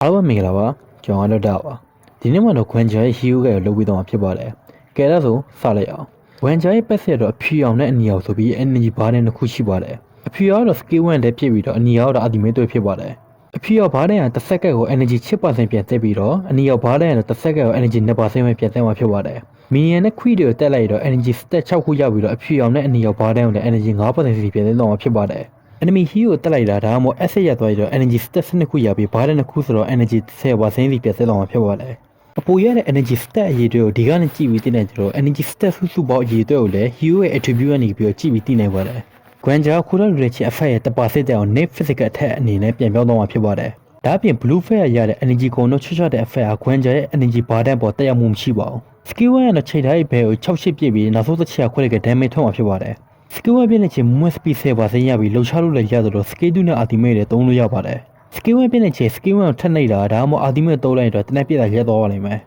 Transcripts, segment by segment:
အားလုံးမင်္ဂလာပါကျွန်တော်ကတော့ဒါပါဒီနေ့မှာတော့ခွန်ဂျာရဲ့ဟီယိုကကိုလုပ်ပြီးတော့ဖြစ်ပါတယ်ကဲဒါဆိုစလိုက်အောင်ခွန်ဂျာရဲ့ပက်ဆက်တော့အဖြူအောင်နဲ့အနီအောင်ဆိုပြီး energy bar နဲ့တစ်ခုရှိပါတယ်အဖြူအောင်တော့ skill 1နဲ့ပြည့်ပြီးတော့အနီအောင်တော့အဒီမေးတွေ့ဖြစ်ပါတယ်အဖြူအောင်ဘားတဲ့ကတစ်စက္ကန့်ကို energy 6% ပြန်တက်ပြီးတော့အနီအောင်ဘားတဲ့ကတော့တစ်စက္ကန့်ကို energy 2% ပဲပြန်တက်မှာဖြစ်ပါတယ်မီနီယန်နဲ့ခွီတွေကိုတက်လိုက်တော့ energy stat 6ခုရပြီးတော့အဖြူအောင်နဲ့အနီအောင်ဘားတဲ့ကိုလည်း energy 5% စီပြန်တက်တော့မှာဖြစ်ပါတယ် enemy hero တက်လိုက်တာဒါမှမဟုတ် asset ရသွားပြီးတော့ energy stat 12ခုရပြီးဘားတဲ့နှစ်ခုဆိုတော့ energy 10%စီပြတ်သက်တော့မှာဖြစ်ပါတယ်အပူရတဲ့ energy stat အရေးတွေကိုဒီကနေကြည့်ပြီးသိနိုင်ကြတော့ energy stat စုပေါင်းအရေးတွေကိုလည်း hero ရဲ့ attribute ကနေပြီးတော့ကြည့်ပြီးသိနိုင်ပါတယ် Granger ခုနကလူတွေချင်း effect ရဲ့ 10% တောင် net physical attack အနေနဲ့ပြန်ပြောင်းတော့မှာဖြစ်ပါတယ်ဒါအပြင် blue fire ရတဲ့ energy ကုန်တော့ချွတ်ချွတ်တဲ့ effect က Granger ရဲ့ energy bar တန်းပေါ်တက်ရောက်မှုမရှိပါဘူး skill 1ရဲ့ချိန်ထားရဲ့ဘဲကို68ပြည့်ပြီးနောက်ဆုံးတစ်ချက်ခွဲလိုက်တဲ့ damage ထုတ်မှာဖြစ်ပါတယ်skill 1ပြည့်နေချင်း movement speed 10%ရပြီးလှုပ်ရှားလို့လည်းရသလို skill 2နဲ့ ultimate တွေတုံးလို့ရပါတယ် skill 1ပြည့်နေချင်း skill 1ကိုထပ်နှိပ်တာဒါမှမဟုတ် ultimate တုံးလိုက်တော့တနက်ပြည့်တာရက်သွားပါလိမ့်မယ်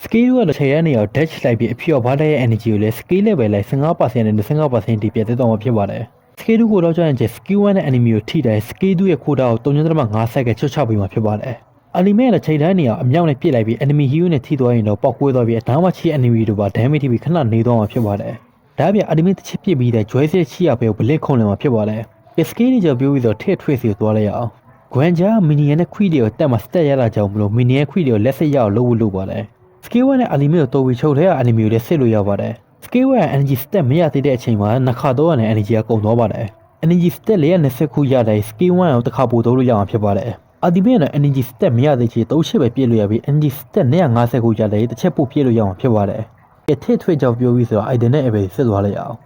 skill 2ကတော့ချိန်ရနေအောင် dash လိုက်ပြီးအဖြူဘားတဲ့ energy ကိုလည်း skill level လိုက် 15% နဲ့ 25% တိပြည့်သက်တော့မှာဖြစ်ပါတယ် skill 2ကိုတော့ကျရင်ချင်း skill 1နဲ့ enemy ကိုထိတိုင်း skill 2ရဲ့ quota ကို 3.5 second ချွတ်ချပေးမှာဖြစ်ပါတယ် ultimate နဲ့ချိန်တိုင်းနေအောင်အမြောက်နဲ့ပြည့်လိုက်ပြီး enemy hero နဲ့ထိသွားရင်တော့ပောက်ကွဲသွားပြီးအသားမချီ enemy တို့ပါ damage ထိပြီးခဏနေသွားမှာဖြစ်ပါတယ်ဒါပြအဒီမစ်တစ်ချစ်ပြစ်ပြီးတဲ့ joy စစ်ချီရပဲဘလစ်ခုံလင်မှာဖြစ်ပါတယ်။ skill တွေကြောင့်ပြောပြီးတော့ထည့်ထွေးစီကိုသွားလိုက်ရအောင်။ Granger minion နဲ့ Queen တွေကိုတက်မှာ stat ရတာကြောင့်မလို့ minion Queen တွေကိုလက်စစ်ရအောင်လုပ်ပါတယ်။ skill 1နဲ့ enemy ကိုတော်ပြီးချုပ်ထဲက enemy ကိုလည်းစစ်လို့ရပါတယ်။ skill 1 energy stat မရသေးတဲ့အချိန်မှာနှစ်ခါတော့နဲ့ energy ကကုန်သွားပါတယ်။ energy stat 420ခုရတဲ့ skill 1ကိုတစ်ခါပို့သုံးလို့ရအောင်ဖြစ်ပါတယ်။ ultimate နဲ့ energy stat မရသေးချေ3ချက်ပဲပြည့်လို့ရပြီး energy stat 250ခုရတဲ့တစ်ချက်ပို့ပြည့်လို့ရအောင်ဖြစ်ပါတယ်။ကထစ်ထွေးကြောင့်ပြောပြီးဆိုတော့ item နဲ့ ability စစ်သွားလိုက်အောင်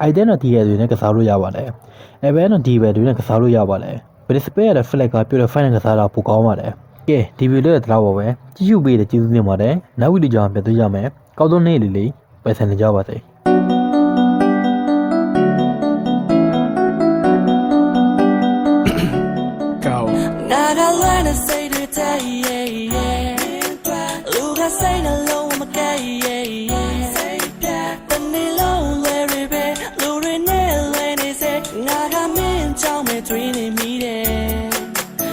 item တော့ဒီရတွေနဲ့ကစားလို့ရပါတယ် ability တော့ဒီပဲတွေနဲ့ကစားလို့ရပါတယ် participate ရတဲ့ flag ကပြောတဲ့ final ကစားတာပိုကောင်းပါတယ်ကဲဒီဗီဒီယိုလေးတော့တော့ပါပဲကြည့်ရှုပေးတဲ့ကျေးဇူးတင်ပါတယ်နောက်ဗီဒီယိုကြောင့်ပြန်တွေ့ကြမယ်ကောင်းသောနေ့လေးပဲဆန်နေကြပါစေNaga learn to say the day, yeah, yeah. Luga say the